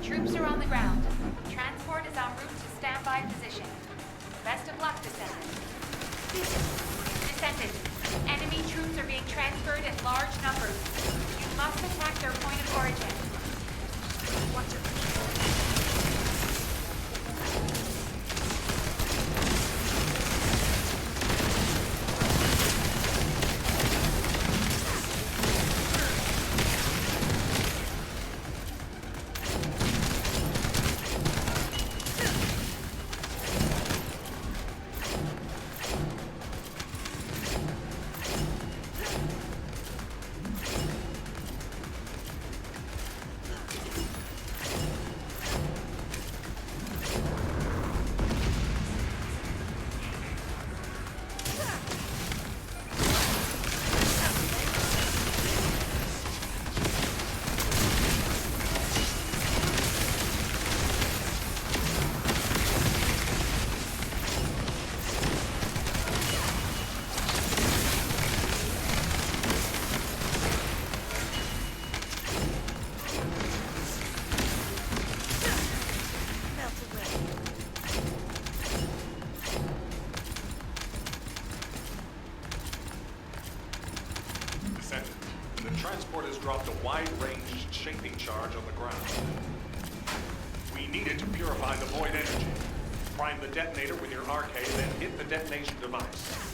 Troops are on the ground. Transport is en route to standby position. Best of luck, Descendant. Descendant, enemy troops are being transferred in large numbers. You must attack their point of origin. Watch it. The transport has dropped a wide-range shaping charge on the ground. We need it to purify the void energy. Prime the detonator with your arcade, then hit the detonation device.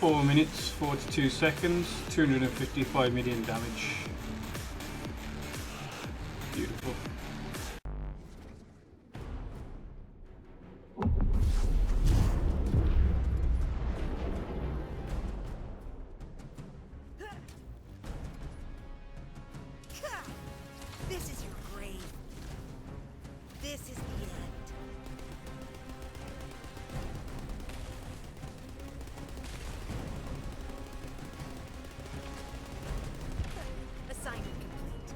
4 minutes 42 seconds, 255 million damage. Beautiful. This is your grave. This is the end. Assignment complete.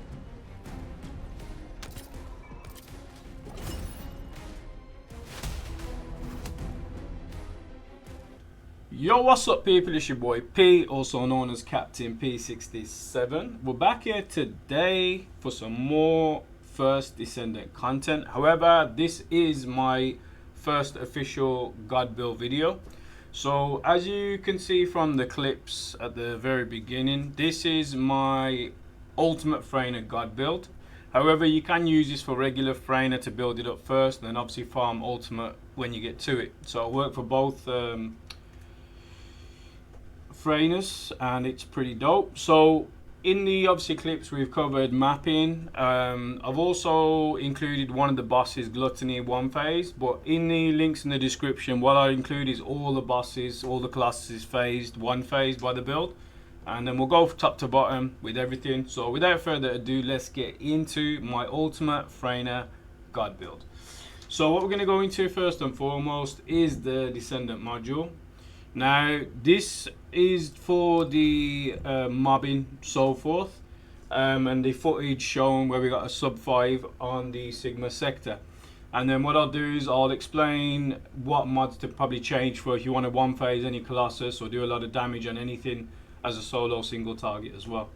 Yo, what's up people, it's your boy P, also known as Captain P67. We're back here today for some more first Descendant content. However, this is my first official God build video. So as you can see from the clips at the very beginning, this is my ultimate Freyna God build. However, you can use this for regular Freyna to build it up first, and then obviously farm ultimate when you get to it. So I work for both Freynas, and it's pretty dope. So in the obviously clips we've covered mapping. I've also included one of the bosses, Gluttony 1 phase, but in the links in the description what I include is all the bosses, all the classes phased 1 phase by the build, and then we'll go top to bottom with everything. So without further ado, let's get into my ultimate Freyna God build. So what we're going to go into first and foremost is the Descendant module. Now this is for the mobbing, so forth, and the footage shown where we got a sub 5 on the Sigma sector. And then what I'll do is I'll explain what mods to probably change for if you want to 1 phase any Colossus or do a lot of damage on anything as a solo single target as well.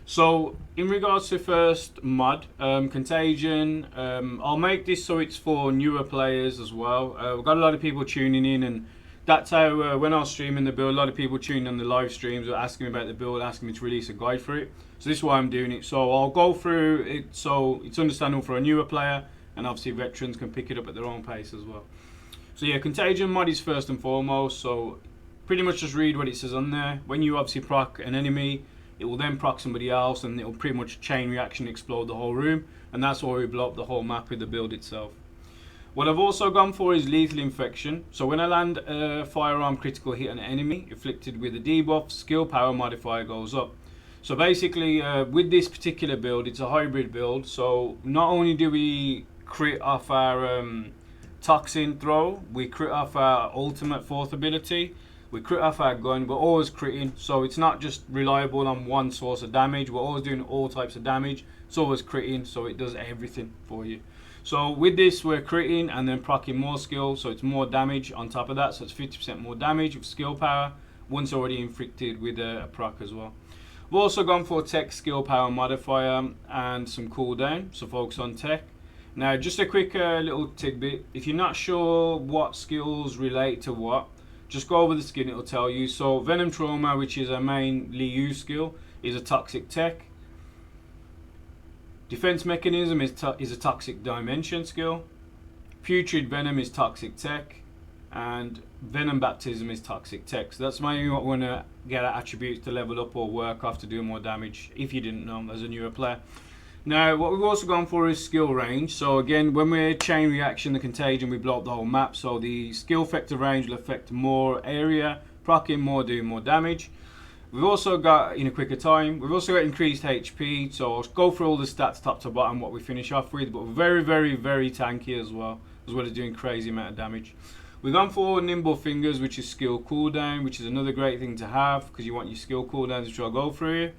So in regards to first mod, Contagion, I'll make this so it's for newer players as well. We've got a lot of people tuning in, and that's how when I was streaming the build, a lot of people tuning on the live streams were asking me about the build, asking me to release a guide for it. So this is why I'm doing it. So I'll go through it so it's understandable for a newer player, and obviously veterans can pick it up at their own pace as well. So yeah, Contagion mod is first and foremost. So pretty much just read what it says on there. When you obviously proc an enemy, it will then proc somebody else, and it will pretty much chain reaction explode the whole room, and that's why we blow up the whole map with the build itself. What I've also gone for is lethal infection. So when I land a firearm critical hit on an enemy inflicted with a debuff, skill power modifier goes up. So basically with this particular build, it's a hybrid build. So not only do we crit off our toxin throw, we crit off our ultimate 4th ability, we crit off our gun, we're always critting. So it's not just reliable on one source of damage, we're always doing all types of damage. It's always critting, so it does everything for you. So with this we're critting and then proccing more skill, so it's more damage on top of that, so it's 50% more damage with skill power once already inflicted with a proc as well. We've also gone for tech skill power modifier and some cooldown, so focus on tech. Now just a quick little tidbit, if you're not sure what skills relate to what, just go over the skin, it'll tell you. So Venom Trauma, which is a mainly used skill, is a toxic tech. Defense Mechanism is a Toxic Dimension skill. Putrid Venom is Toxic Tech. And Venom Baptism is Toxic Tech. So that's mainly what we want to get our attributes to level up or work off to do more damage, if you didn't know as a newer player. Now what we've also gone for is skill range. So again, when we're chain reaction, the Contagion, we blow up the whole map. So the skill effective range will affect more area, proccing more, doing more damage. We've also got, in a quicker time, we've also got increased HP, so I'll go through all the stats top to bottom, what we finish off with, but we're very tanky as well as doing crazy amount of damage. We've gone for Nimble Fingers, which is skill cooldown, which is another great thing to have, because you want your skill cooldowns, which I'll go through,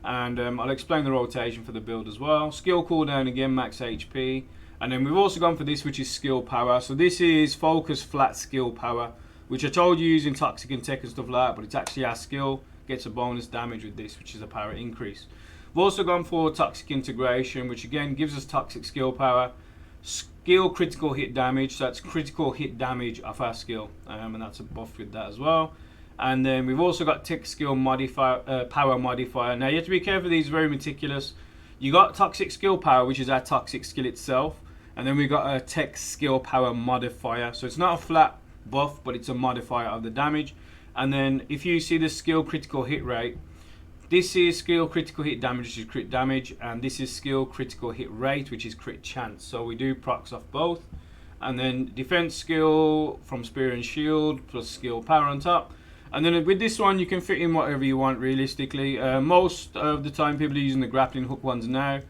and I'll explain the rotation for the build as well. Skill cooldown, again, max HP, and then we've also gone for this, which is skill power. So this is focus flat skill power, which I told you using Toxic and Tech and stuff like that, but it's actually our skill. Gets a bonus damage with this, which is a power increase. We've also gone for Toxic Integration, which again gives us toxic skill power, skill critical hit damage, so that's critical hit damage off our skill, and that's a buff with that as well. And then we've also got Tech Skill modifier, power modifier. Now you have to be careful, these are very meticulous. You got Toxic Skill Power, which is our toxic skill itself, and then we got a Tech Skill Power modifier. So it's not a flat buff, but it's a modifier of the damage. And then if you see the skill critical hit rate, this is skill critical hit damage, which is crit damage, and this is skill critical hit rate, which is crit chance. So we do procs off both. And then defense skill from spear and shield plus skill power on top. And then with this one, you can fit in whatever you want realistically. Most of the time people are using the grappling hook ones now,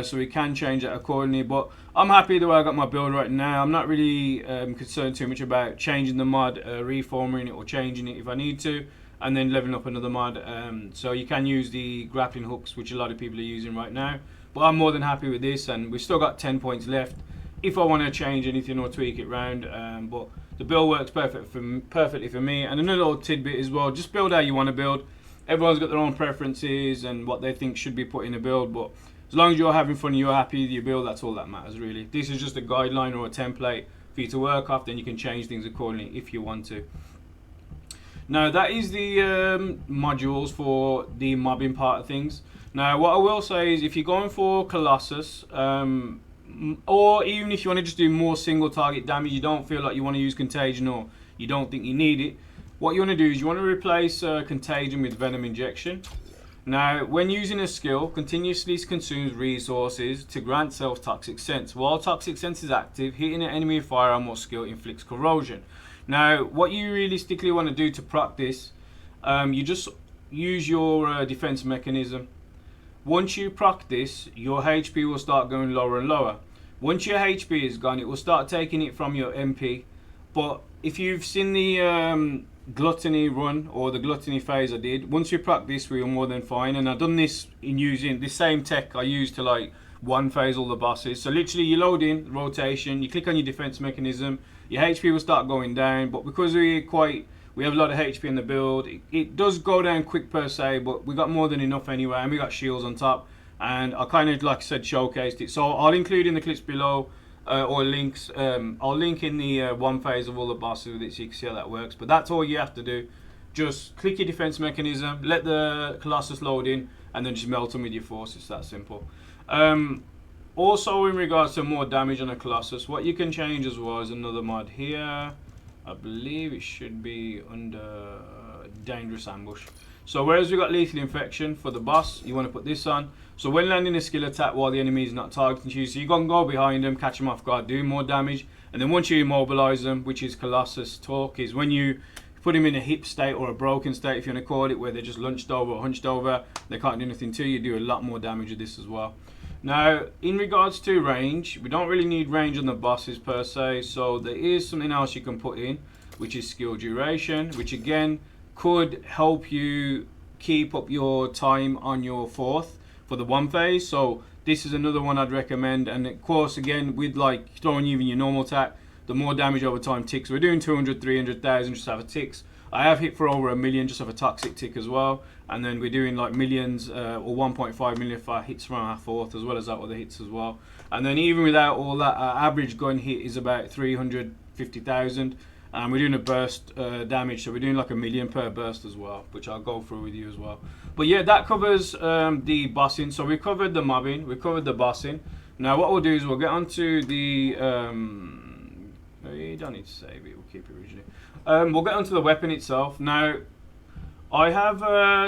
so we can change that accordingly. But I'm happy the way I got my build right now. I'm not really concerned too much about changing the mod, reforming it or changing it if I need to, and then leveling up another mod. So you can use the grappling hooks, which a lot of people are using right now. But I'm more than happy with this, and we've still got 10 points left if I want to change anything or tweak it around. But the build works perfectly for me. And another little tidbit as well, just build how you want to build. Everyone's got their own preferences and what they think should be put in a build, but as long as you're having fun and you're happy with your build, that's all that matters really. This is just a guideline or a template for you to work off, then you can change things accordingly if you want to. Now that is the modules for the mobbing part of things. Now what I will say is if you're going for Colossus, or even if you want to just do more single target damage, you don't feel like you want to use Contagion or you don't think you need it, what you want to do is you want to replace Contagion with Venom Injection. Now when using a skill, continuously consumes resources to grant self Toxic Sense. While Toxic Sense is active, hitting an enemy with firearm or skill inflicts corrosion. Now what you realistically want to do to proc this, you just use your defense mechanism. Once you proc this, your HP will start going lower and lower. Once your HP is gone, it will start taking it from your MP. But if you've seen the gluttony run or the gluttony phase I did, once you proc this, we were more than fine. And I've done this in using the same tech I used to like one phase all the bosses. So literally you load in rotation, you click on your defense mechanism, your HP will start going down. But because we have a lot of HP in the build, it does go down quick per se, but we got more than enough anyway, and we got shields on top. And I kind of, like I said, showcased it. So I'll include in the clips below, or links. I'll link in the one phase of all the bosses with it so you can see how that works. But that's all you have to do. Just click your defense mechanism, let the Colossus load in, and then just melt them with your force. It's that simple. Also, in regards to more damage on a Colossus, what you can change as well is another mod here. I believe it should be under Dangerous Ambush. So whereas we got Lethal Infection for the boss, you want to put this on. So when landing a skill attack while the enemy is not targeting you, so you can go behind them, catch them off guard, do more damage. And then once you immobilize them, which is Colossus talk, is when you put them in a hip state or a broken state, if you want to call it, where they're just lunched over or hunched over, they can't do anything to you, do a lot more damage with this as well. Now, in regards to range, we don't really need range on the bosses per se, so there is something else you can put in, which is skill duration, which again could help you keep up your time on your fourth for the one phase. So this is another one I'd recommend, and of course again with like throwing even your normal attack, the more damage over time ticks. We're doing 200, 300,000 just have a ticks. I have hit for over 1 million just have a toxic tick as well, and then we're doing like millions or 1.5 million for hits from our fourth, as well as that other hits as well. And then even without all that, our average gun hit is about 350,000, and we're doing a burst damage, so we're doing like 1 million per burst as well, which I'll go through with you as well. But yeah, that covers the bossing. So we covered the mobbing, we covered the bossing. Now what we'll do is we'll get onto the you don't need to save it, we'll keep it originally. We'll get onto the weapon itself. Now, I have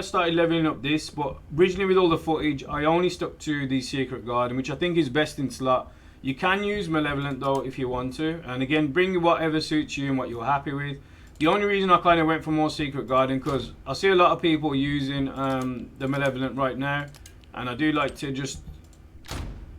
started leveling up this, but originally with all the footage, I only stuck to the Secret Garden, which I think is best in slot. You can use Malevolent though if you want to, and again, bring whatever suits you and what you're happy with. The only reason I kind of went for more Secret Garden, because I see a lot of people using the Malevolent right now, and I do like to just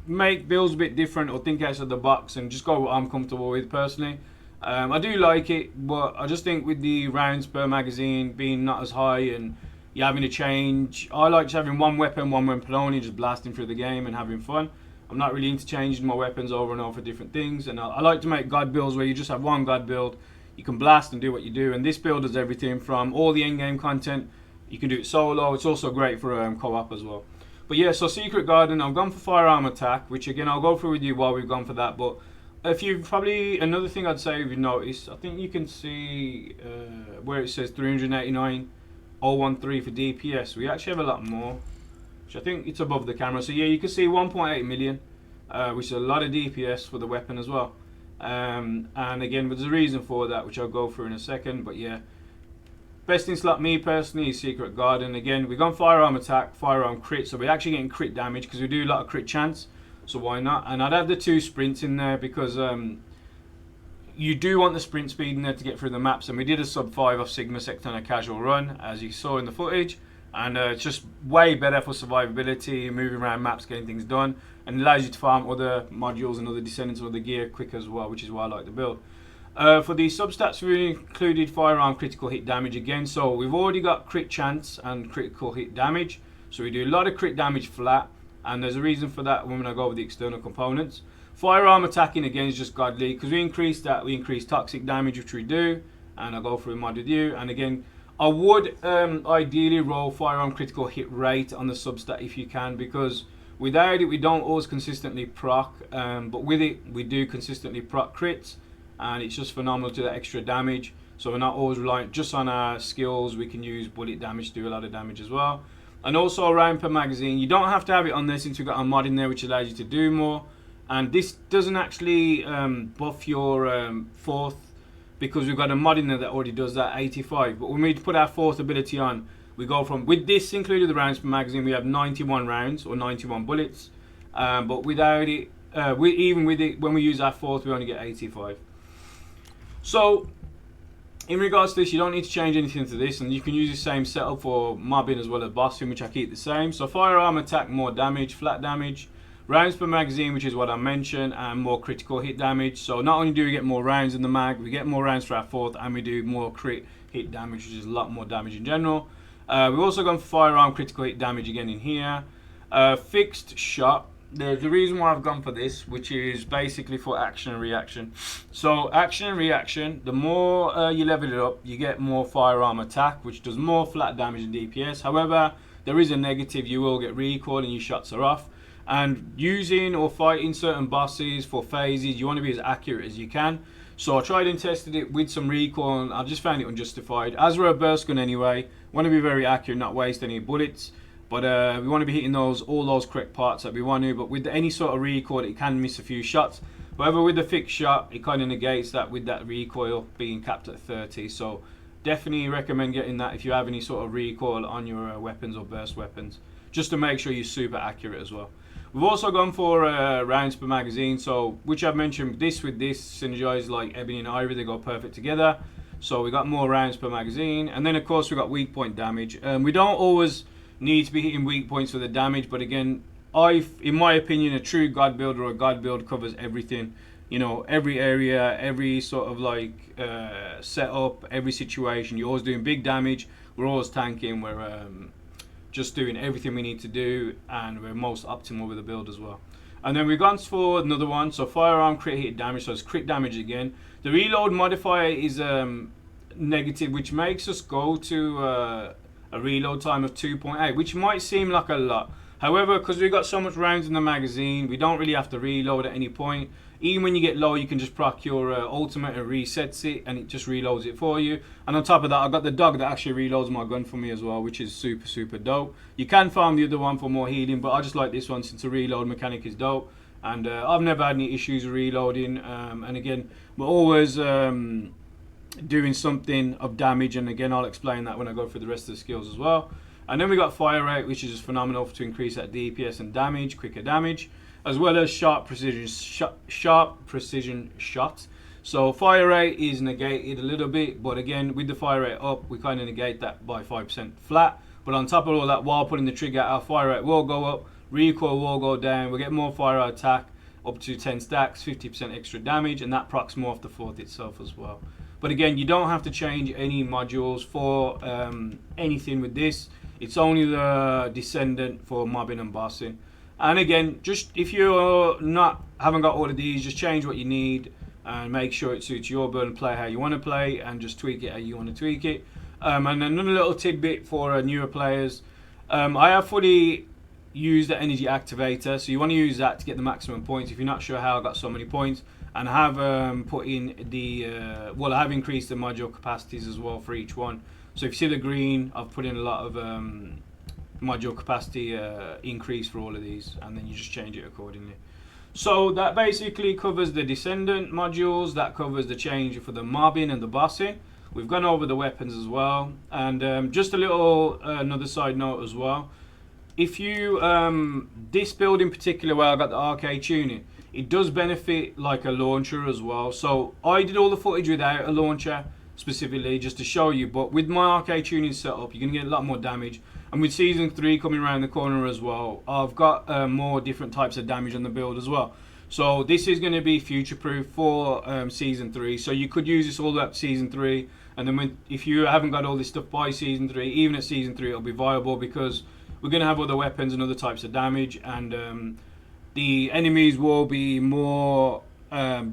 make builds a bit different or think outside the box and just go what I'm comfortable with personally. I do like it, but I just think with the rounds per magazine being not as high and you having to change, I like just having one weapon only, just blasting through the game and having fun. I'm not really into changing my weapons over and over for different things, and I like to make god builds where you just have one god build, you can blast and do what you do, and this build does everything from all the endgame content. You can do it solo, it's also great for co-op as well. But yeah, so Secret Garden, I've gone for firearm attack, which again I'll go through with you while we've gone for that. But if you probably, another thing I'd say if you notice, I think you can see where it says 389,013 for DPS. We actually have a lot more, which I think it's above the camera. So yeah, you can see 1.8 million, which is a lot of DPS for the weapon as well. And again, there's a reason for that, which I'll go through in a second. But yeah, Best in slot, me personally, is Secret Garden. Again, we've gone firearm attack, firearm crit, so we're actually getting crit damage because we do a lot of crit chance. So why not? And I'd have the 2 sprints in there because you do want the sprint speed in there to get through the maps. And we did a sub 5 off Sigma Sector on a casual run, as you saw in the footage. And it's just way better for survivability, moving around maps, getting things done. And it allows you to farm other modules and other Descendants or the gear quicker as well, which is why I like the build. For the substats, we included firearm critical hit damage again. So we've already got crit chance and critical hit damage. So we do a lot of crit damage flat. And there's a reason for that when I go over the external components. Firearm attacking again is just godly. Because we increase that, we increase toxic damage, which we do. And I'll go through a mod with you. And again, I would ideally roll firearm critical hit rate on the substat if you can. Because without it, we don't always consistently proc. But with it, we do consistently proc crits. And it's just phenomenal to that extra damage. So we're not always reliant just on our skills. We can use bullet damage to do a lot of damage as well. And also a round per magazine. You don't have to have it on there since we've got a mod in there which allows you to do more. And this doesn't actually buff your fourth, because we've got a mod in there that already does that 85. But when we put our fourth ability on, we go from, with this included the rounds per magazine, we have 91 rounds or 91 bullets. But without it, even with it, when we use our fourth, we only get 85. So, in regards to this, you don't need to change anything to this, and you can use the same setup for mobbing as well as bossing, which I keep the same. So firearm attack, more damage, flat damage, rounds per magazine, which is what I mentioned, and more critical hit damage. So not only do we get more rounds in the mag, we get more rounds for our fourth, and we do more crit hit damage, which is a lot more damage in general. We've also gone for firearm critical hit damage again in here. Fixed shot. There's the reason why I've gone for this, which is basically for action and reaction. So action and reaction, the more you level it up, you get more firearm attack, which does more flat damage and DPS. However, there is a negative, you will get recoil and your shots are off. And using or fighting certain bosses for phases, you want to be as accurate as you can. So I tried and tested it with some recoil, and I just found it unjustified. As we're a burst gun anyway, want to be very accurate, not waste any bullets. But we want to be hitting all those correct parts that we want to. But with any sort of recoil, it can miss a few shots. However, with the fixed shot, it kind of negates that with that recoil being capped at 30. So definitely recommend getting that if you have any sort of recoil on your weapons or burst weapons, just to make sure you're super accurate as well. We've also gone for rounds per magazine. So which I've mentioned, this with this synergize like Ebony and Ivory, they go perfect together. So we got more rounds per magazine. And then of course we got weak point damage. We don't always need to be hitting weak points for the damage, but again, in my opinion, a true god build or a god build covers everything. You know, every area, every sort of like setup, every situation. You're always doing big damage. We're always tanking. We're just doing everything we need to do, and we're most optimal with the build as well. And then we've gone for another one. So firearm crit hit damage. So it's crit damage again. The reload modifier is negative, which makes us go to a reload time of 2.8, which might seem like a lot. However, because we've got so much rounds in the magazine, we don't really have to reload at any point. Even when you get low, you can just proc your ultimate and resets it, and it just reloads it for you. And on top of that, I've got the dog that actually reloads my gun for me as well, which is super, super dope. You can farm the other one for more healing, but I just like this one since the reload mechanic is dope. And I've never had any issues reloading. And again, we're always doing something of damage, and again I'll explain that when I go through the rest of the skills as well. And then we got fire rate, which is phenomenal to increase that DPS and damage, quicker damage, as well as sharp precision shot. So fire rate is negated a little bit, but again with the fire rate up, we kind of negate that by 5% flat. But on top of all that, while pulling the trigger, our fire rate will go up, recoil will go down, we'll get more fire attack up to 10 stacks, 50% extra damage, and that procs more off the fourth itself as well. But again, you don't have to change any modules for anything with this. It's only the Descendant for mobbing and bossing. And again, just if you're haven't got all of these, just change what you need and make sure it suits your build and play how you want to play, and just tweak it how you want to tweak it. And another little tidbit for newer players, I have fully used the energy activator, so you want to use that to get the maximum points. If you're not sure how I got so many points, and I have put in the I have increased the module capacities as well for each one. So if you see the green, I've put in a lot of module capacity increase for all of these, and then you just change it accordingly. So that basically covers the Descendant modules. That covers the change for the mobbing and the bossing. We've gone over the weapons as well, and just a little another side note as well. If you this build in particular where I got the arcade tuning, it does benefit like a launcher as well. So I did all the footage without a launcher specifically just to show you, but with my arcade tuning set up, you're gonna get a lot more damage. And with season 3 coming around the corner as well, I've got more different types of damage on the build as well. So this is going to be future proof for season 3. So you could use this all up season 3, and then if you haven't got all this stuff by season 3, even at season 3 it'll be viable, because we're going to have other weapons and other types of damage, and the enemies will be more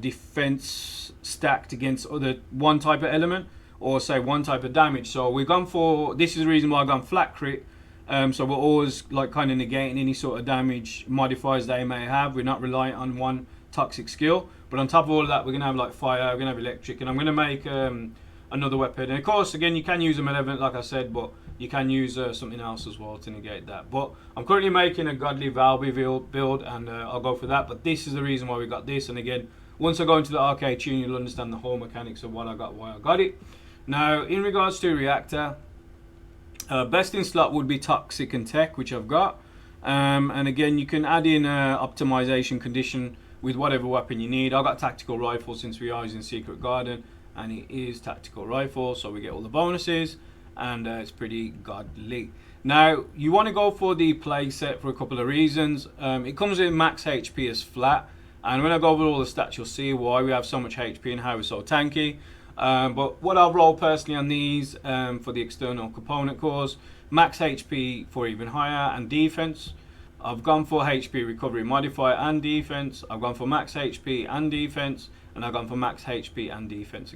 defense stacked against one type of element, or say one type of damage. So we've gone for, this is the reason why I've gone flat crit. So we're always like kind of negating any sort of damage modifiers they may have. We're not reliant on one toxic skill, but on top of all of that, we're gonna have like fire, we're gonna have electric, and I'm gonna make another weapon. And of course, again, you can use a malevolent, like I said, but you can use something else as well to negate that. But I'm currently making a godly Valby build, and I'll go for that. But this is the reason why we got this. And again, once I go into the arcade tune, you'll understand the whole mechanics of what I got, why I got it. Now, in regards to reactor, best in slot would be toxic and tech, which I've got, and again you can add in optimization condition with whatever weapon you need. I've got tactical rifle since we are using Secret Garden, and it is tactical rifle, so we get all the bonuses, and it's pretty godly. Now you want to go for the plague set for a couple of reasons. It comes in max HP as flat, and when I go over all the stats you'll see why we have so much HP and how we're so tanky. But what I've rolled personally on these for the external component cores, max HP for even higher, and defense. I've gone for HP recovery modifier and defense. I've gone for max HP and defense, and I've gone for max HP and defense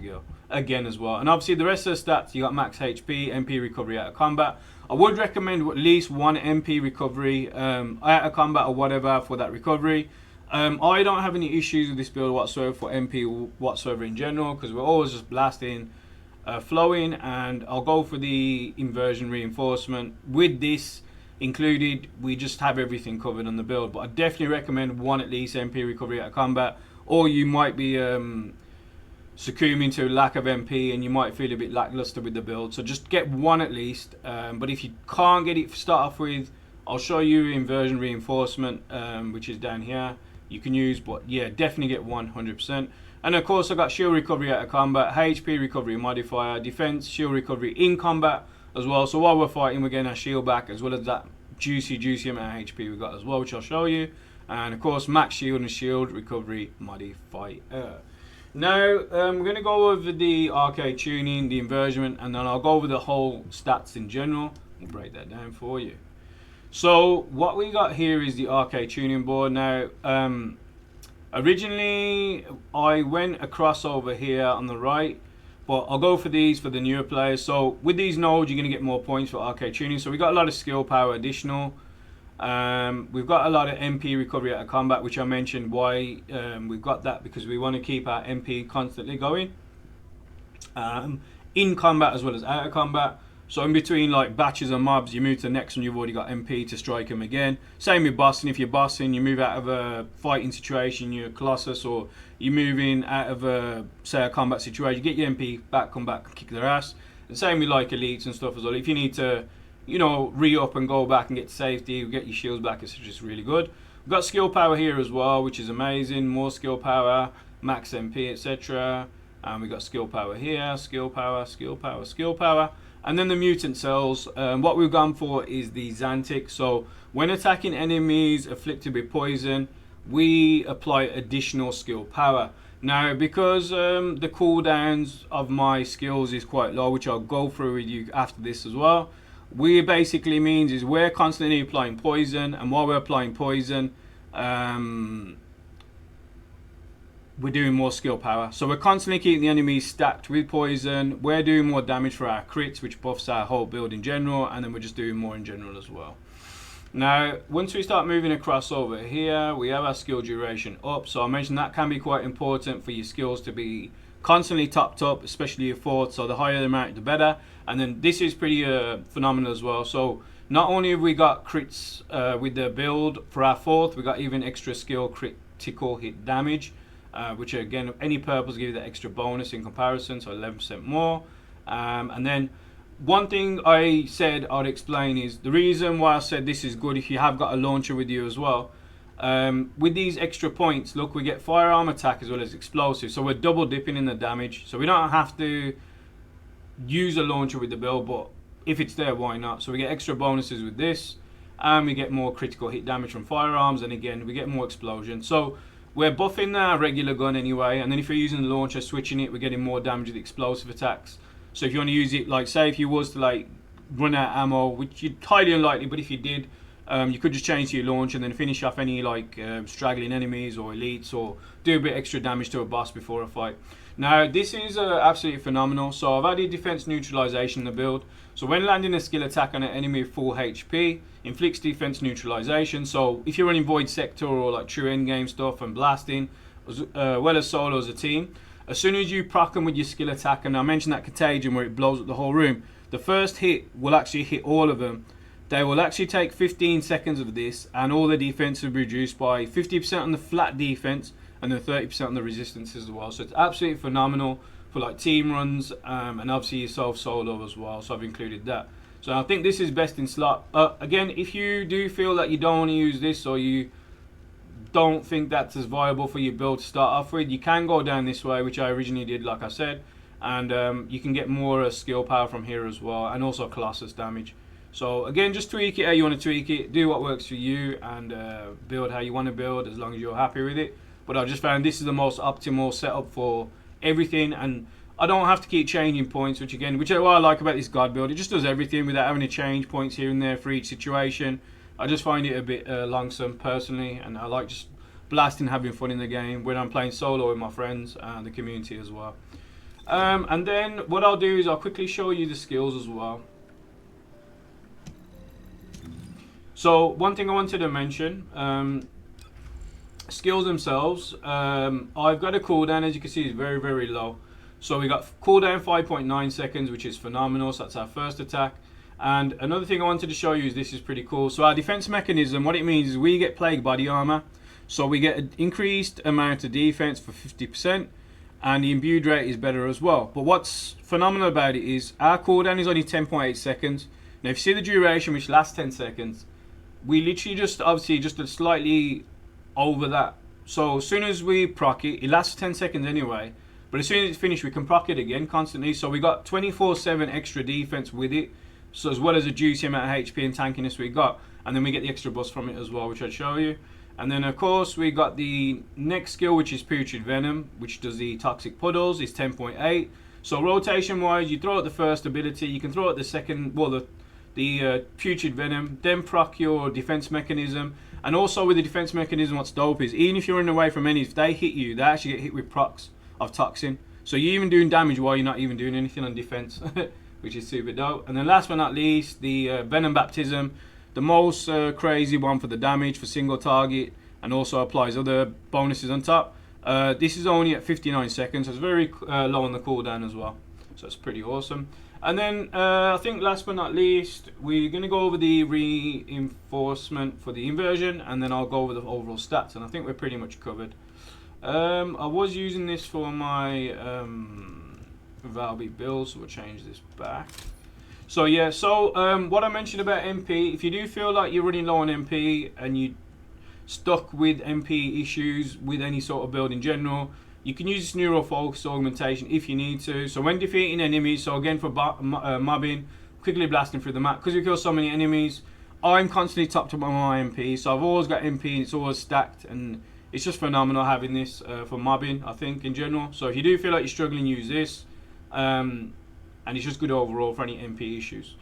again as well. And obviously the rest of the stats, you got max HP, MP recovery out of combat. I would recommend at least one MP recovery out of combat or whatever for that recovery. I don't have any issues with this build whatsoever for MP whatsoever in general, because we're always just blasting, flowing, and I'll go for the inversion reinforcement. With this included, we just have everything covered on the build, but I definitely recommend one at least MP recovery out of combat, or you might be succumbing to lack of MP and you might feel a bit lackluster with the build, so just get one at least. But if you can't get it to start off with, I'll show you inversion reinforcement, which is down here. You can use, but yeah, definitely get 100%. And of course I got shield recovery out of combat, HP recovery modifier, defense, shield recovery in combat as well. So while we're fighting, we're getting our shield back, as well as that juicy amount of HP we got as well, which I'll show you. And of course max shield and shield recovery modifier. Now we're going to go over the arcade tuning, the inversion, and then I'll go over the whole stats in general. We'll break that down for you. So what we got here is the arcade tuning board. Now originally I went across over here on the right, but I'll go for these for the newer players. So with these nodes you're going to get more points for arcade tuning. So we got a lot of skill power additional. We've got a lot of MP recovery out of combat, which I mentioned why we've got that, because we want to keep our MP constantly going in combat as well as out of combat. So in between like batches of mobs, you move to the next one, you've already got MP to strike them again. Same with bossing. If you're bossing, you move out of a fighting situation, you're a Colossus, or you're moving out of a, say, a combat situation, you get your MP back, come back and kick their ass. And same with like elites and stuff as well. If you need to, you know, re-up and go back and get safety, get your shields back, it's just really good. We've got skill power here as well, which is amazing. More skill power, max MP, etc. And we've got skill power here, skill power, skill power, skill power. And then the mutant cells, what we've gone for is the Xantic. So when attacking enemies afflicted with poison, we apply additional skill power. Now because the cooldowns of my skills is quite low, which I'll go through with you after this as well, we basically means is we're constantly applying poison, and while we're applying poison, we're doing more skill power. So we're constantly keeping the enemies stacked with poison. We're doing more damage for our crits, which buffs our whole build in general, and then we're just doing more in general as well. Now once we start moving across over here, we have our skill duration up. So I mentioned that can be quite important for your skills to be constantly topped up, especially your fourth. So the higher the amount, the better. And then this is pretty phenomenal as well. So not only have we got crits with the build for our fourth, we got even extra skill critical hit damage, which again, any purples give you that extra bonus in comparison, so 11% more. And then one thing I said I'd explain is the reason why I said this is good if you have got a launcher with you as well. With these extra points, look, we get firearm attack as well as explosive, so we're double dipping in the damage. So we don't have to use a launcher with the build, but if it's there, why not? So we get extra bonuses with this, and we get more critical hit damage from firearms, and again we get more explosion. So we're buffing our regular gun anyway, and then if you're using the launcher, switching it, we're getting more damage with explosive attacks. So if you want to use it, like say if you was to like run out of ammo, which you're highly unlikely, but if you did, you could just change to your launch and then finish off any like straggling enemies or elites, or do a bit extra damage to a boss before a fight. Now this is absolutely phenomenal. So I've added defense neutralization in the build. So when landing a skill attack on an enemy with full HP, inflicts defense neutralization. So if you're running void sector or like true endgame stuff and blasting, as well as solo as a team, as soon as you proc them with your skill attack, and I mentioned that contagion where it blows up the whole room, the first hit will actually hit all of them. They will actually take 15 seconds of this, and all the defense will be reduced by 50% on the flat defense and then 30% on the resistance as well. So it's absolutely phenomenal for like team runs, and obviously yourself solo as well. So I've included that. So I think this is best in slot. Again, if you do feel that you don't want to use this, or you don't think that's as viable for your build to start off with, you can go down this way, which I originally did, like I said, and you can get more skill power from here as well, and also Colossus damage. So again, just tweak it how you want to tweak it, do what works for you, and build how you want to build as long as you're happy with it. But I just found this is the most optimal setup for everything, and I don't have to keep changing points, which again, which is what I like about this God build. It just does everything without having to change points here and there for each situation. I just find it a bit longsome personally, and I like just blasting, having fun in the game when I'm playing solo with my friends and the community as well. And then what I'll do is I'll quickly show you the skills as well. So one thing I wanted to mention, skills themselves, I've got a cooldown, as you can see, is very, very low. So we got cooldown 5.9 seconds, which is phenomenal. So that's our first attack. And another thing I wanted to show you is this is pretty cool. So our defense mechanism, what it means is we get plague body armor. So we get an increased amount of defense for 50%, and the imbued rate is better as well. But what's phenomenal about it is our cooldown is only 10.8 seconds. Now if you see the duration, which lasts 10 seconds, we literally just obviously just slightly over that. So as soon as we proc it, it lasts 10 seconds anyway. But as soon as it's finished, we can proc it again constantly. So we got 24/7 extra defense with it. So as well as the juicy amount of HP and tankiness we got. And then we get the extra boost from it as well, which I'll show you. And then of course we got the next skill, which is Putrid Venom, which does the toxic puddles, is 10.8. So rotation wise, you throw out the first ability, you can throw out the second, well the Putrid Venom, then proc your defense mechanism. And also with the defense mechanism, what's dope is even if you're running away from enemies, if they hit you, they actually get hit with procs of toxin. So you're even doing damage while you're not even doing anything on defense, which is super dope. And then last but not least, the Venom Baptism, the most crazy one for the damage for single target, and also applies other bonuses on top. This is only at 59 seconds, so it's very low on the cooldown as well. So it's pretty awesome. And then I think last but not least, we're going to go over the reinforcement for the inversion, and then I'll go over the overall stats, and I think we're pretty much covered. I was using this for my Valby build, so we'll change this back. So yeah, so what I mentioned about MP, if you do feel like you're running low on MP and you stuck with MP issues with any sort of build in general, you can use this neural focus augmentation if you need to. So when defeating enemies, so again for mobbing, quickly blasting through the map, because we kill so many enemies, I'm constantly topped up on my MP, so I've always got MP and it's always stacked, and it's just phenomenal having this for mobbing, I think, in general. So if you do feel like you're struggling, use this. And it's just good overall for any MP issues.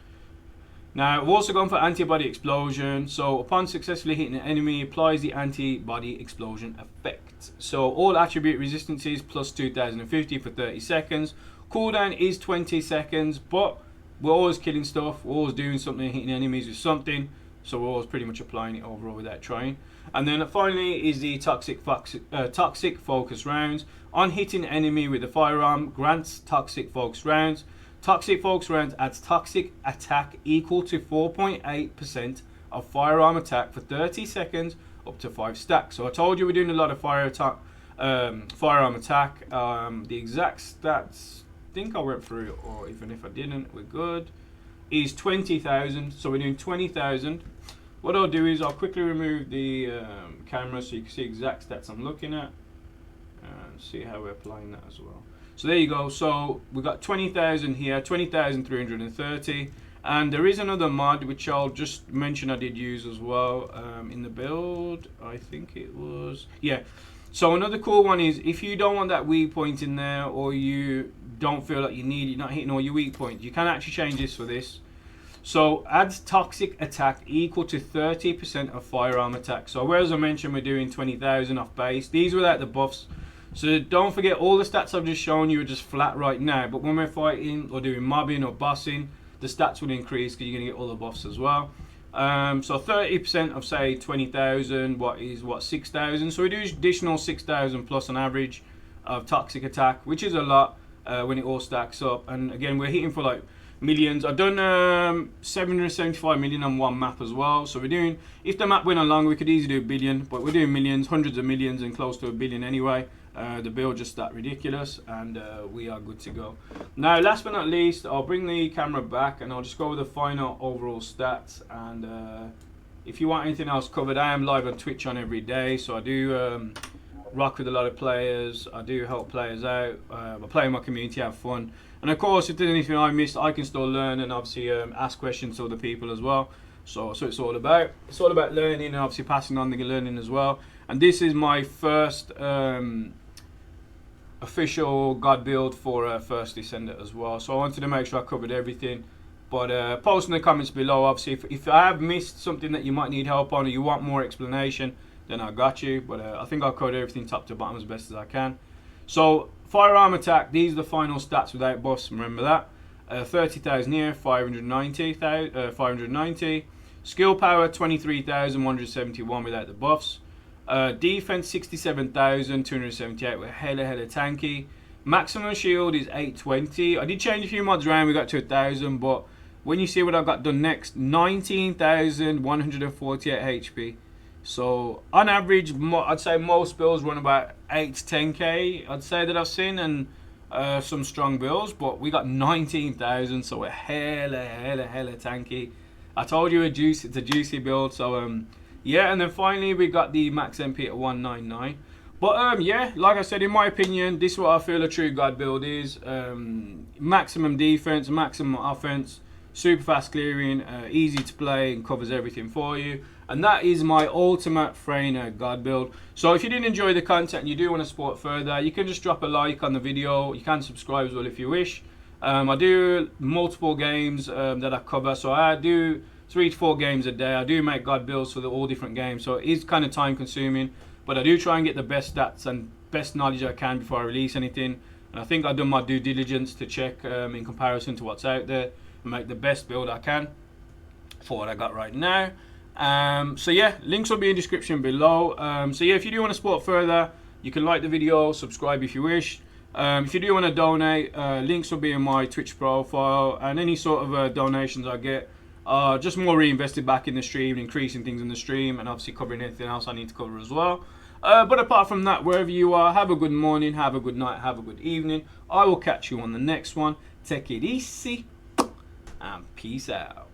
Now, we've also gone for antibody explosion. So upon successfully hitting an enemy, applies the antibody explosion effect. So all attribute resistances plus 2050 for 30 seconds. Cooldown is 20 seconds, but we're always killing stuff. We're always doing something, hitting enemies with something. So we're always pretty much applying it overall without trying. And then finally is the toxic focus rounds. On hitting enemy with a firearm, grants toxic focus rounds. Toxic focus rounds adds toxic attack equal to 4.8% of firearm attack for 30 seconds up to 5 stacks. So I told you we're doing a lot of firearm attack. The exact stats think I went through it, or even if I didn't, we're good. Is 20,000. So we're doing 20,000. What I'll do is I'll quickly remove the camera so you can see exact stats I'm looking at, and see how we're applying that as well. So there you go. So we've got 20,000 here, 20,330. And there is another mod which I'll just mention I did use as well in the build. I think it was, yeah. So another cool one is if you don't want that weak point in there, or you don't feel like you need it, you're not hitting all your weak points, you can actually change this for this. So adds toxic attack equal to 30% of firearm attack. So whereas I mentioned we're doing 20,000 off base, these without the buffs. So don't forget all the stats I've just shown you are just flat right now. But when we're fighting or doing mobbing or bossing, the stats will increase because you're going to get all the buffs as well. So 30% of say 20,000, what 6,000. So we do additional 6,000 plus on average of toxic attack, which is a lot when it all stacks up. And again, we're hitting for like millions. I've done 775 million on one map as well. So we're doing, if the map went along, we could easily do a billion, but we're doing millions, hundreds of millions, and close to a billion anyway. The build just that ridiculous, and we are good to go. Now, last but not least, I'll bring the camera back and I'll just go over the final overall stats. And if you want anything else covered, I am live on Twitch on every day, so I do rock with a lot of players. I do help players out. I play in my community, have fun. And of course, if there's anything I missed, I can still learn and obviously ask questions to other people as well. So it's all about. It's all about learning and obviously passing on the learning as well. And this is my first official God build for first Descendant as well. So I wanted to make sure I covered everything. But post in the comments below, obviously, if I have missed something that you might need help on or you want more explanation, then I got you. But I think I'll cover everything top to bottom as best as I can. So firearm attack, these are the final stats without buffs, remember that. 30,000 here, 590. Skill power 23,171 without the buffs. Defense 67,278 with hella tanky. Maximum shield is 820. I did change a few mods around, we got to 1,000, but when you see what I've got done next, 19,148 HP. So on average, I'd say most builds run about 8 to 10k. I'd say that I've seen, and some strong builds, but we got 19,000, so we're hella tanky. I told you it's a juicy build. So yeah, and then finally we got the max MP at 199. But yeah, like I said, in my opinion, this is what I feel a true God build is. Maximum defense, maximum offense, super fast clearing, easy to play, and covers everything for you. And that is my ultimate Freyna God build. So if you did enjoy the content and you do want to support further, you can just drop a like on the video. You can subscribe as well if you wish. I do multiple games that I cover. So I do 3 to 4 games a day. I do make God builds for all different games. So it is kind of time consuming. But I do try and get the best stats and best knowledge I can before I release anything. And I think I've done my due diligence to check in comparison to what's out there and make the best build I can for what I got right now. So yeah, links will be in the description below. So yeah, if you do want to support further, you can like the video, subscribe if you wish. If you do want to donate, links will be in my Twitch profile, and any sort of donations I get just more reinvested back in the stream, increasing things in the stream, and obviously covering anything else I need to cover as well. But apart from that, wherever you are, have a good morning, have a good night, have a good evening. I will catch you on the next one. Take it easy and peace out.